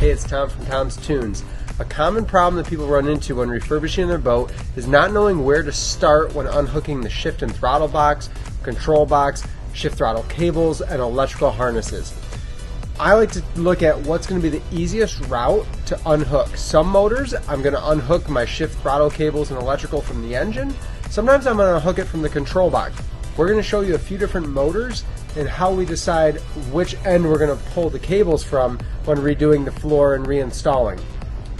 Hey, it's Tom from Tom's Tunes. A common problem that people run into when refurbishing their boat is not knowing where to start when unhooking the shift and throttle box, control box, shift throttle cables, and electrical harnesses. I like to look at what's going to be the easiest route to unhook. Some motors, I'm going to unhook my shift throttle cables and electrical from the engine. Sometimes I'm going to unhook it from the control box. We're going to show you a few different motors and how we decide which end we're going to pull the cables from when redoing the floor and reinstalling.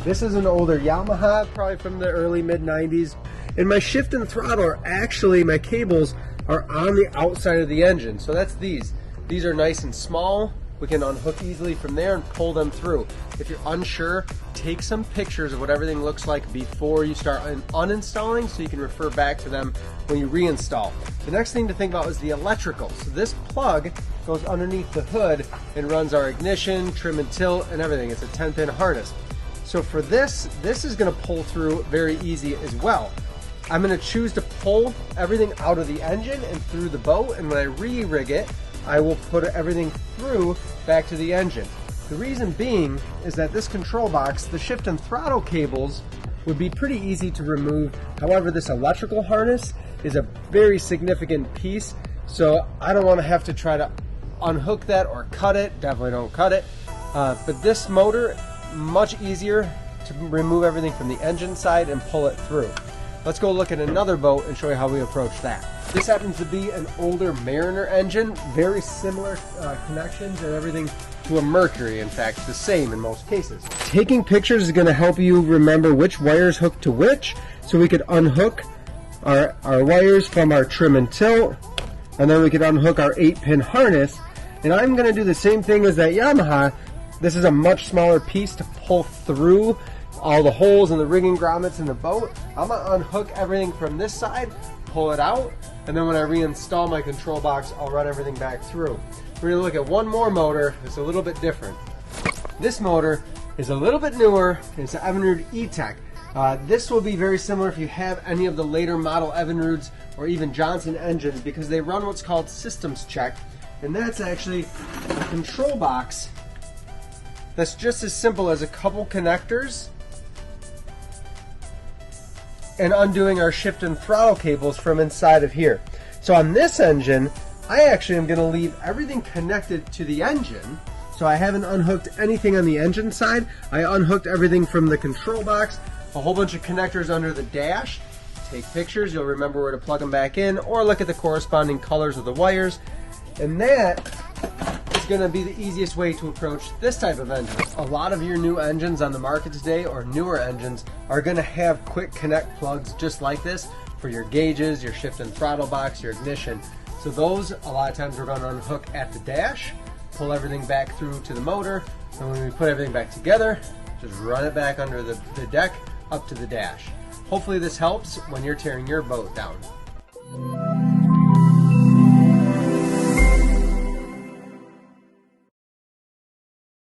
This is an older Yamaha, probably from the early mid-90s. And my shift and throttle are actually, my cables are on the outside of the engine. So that's these. These are nice and small. We can unhook easily from there and pull them through. If you're unsure, take some pictures of what everything looks like before you start uninstalling so you can refer back to them when you reinstall. The next thing to think about is the electrical. So this plug goes underneath the hood and runs our ignition, trim and tilt, and everything. It's a 10-pin harness. So for this is gonna pull through very easy as well. I'm gonna choose to pull everything out of the engine and through the boat, and when I re-rig it, I will put everything through back to the engine. The reason being is that this control box, the shift and throttle cables, would be pretty easy to remove. However, this electrical harness is a very significant piece, so I don't want to have to try to unhook that or cut it. Definitely don't cut it. But this motor, much easier to remove everything from the engine side and pull it through. Let's go look at another boat and show you how we approach that. This happens to be an older Mariner engine, very similar connections and everything to a Mercury, in fact, the same in most cases. Taking pictures is going to help you remember which wires hook to which, so we could unhook our wires from our trim and tilt, and then we could unhook our 8-pin harness. And I'm going to do the same thing as that Yamaha. This is a much smaller piece to pull through all the holes and the rigging grommets in the boat. I'm going to unhook everything from this side, pull it out, and then when I reinstall my control box, I'll run everything back through. We're going to look at one more motor that's a little bit different. This motor is a little bit newer. It's an Evinrude E-Tech. This will be very similar if you have any of the later model Evinrudes or even Johnson engines, because they run what's called systems check, and that's actually a control box that's just as simple as a couple connectors and undoing our shift and throttle cables from inside of here. So on this engine, I actually am going to leave everything connected to the engine. So I haven't unhooked anything on the engine side. I unhooked everything from the control box, a whole bunch of connectors under the dash. Take pictures, you'll remember where to plug them back in, or look at the corresponding colors of the wires. And that is going to be the easiest way to approach this type of engine. A lot of your new engines on the market today, or newer engines, are going to have quick connect plugs just like this for your gauges, your shift and throttle box, your ignition. So those, a lot of times we're going to unhook at the dash, pull everything back through to the motor, and when we put everything back together, just run it back under the deck up to the dash. Hopefully this helps when you're tearing your boat down.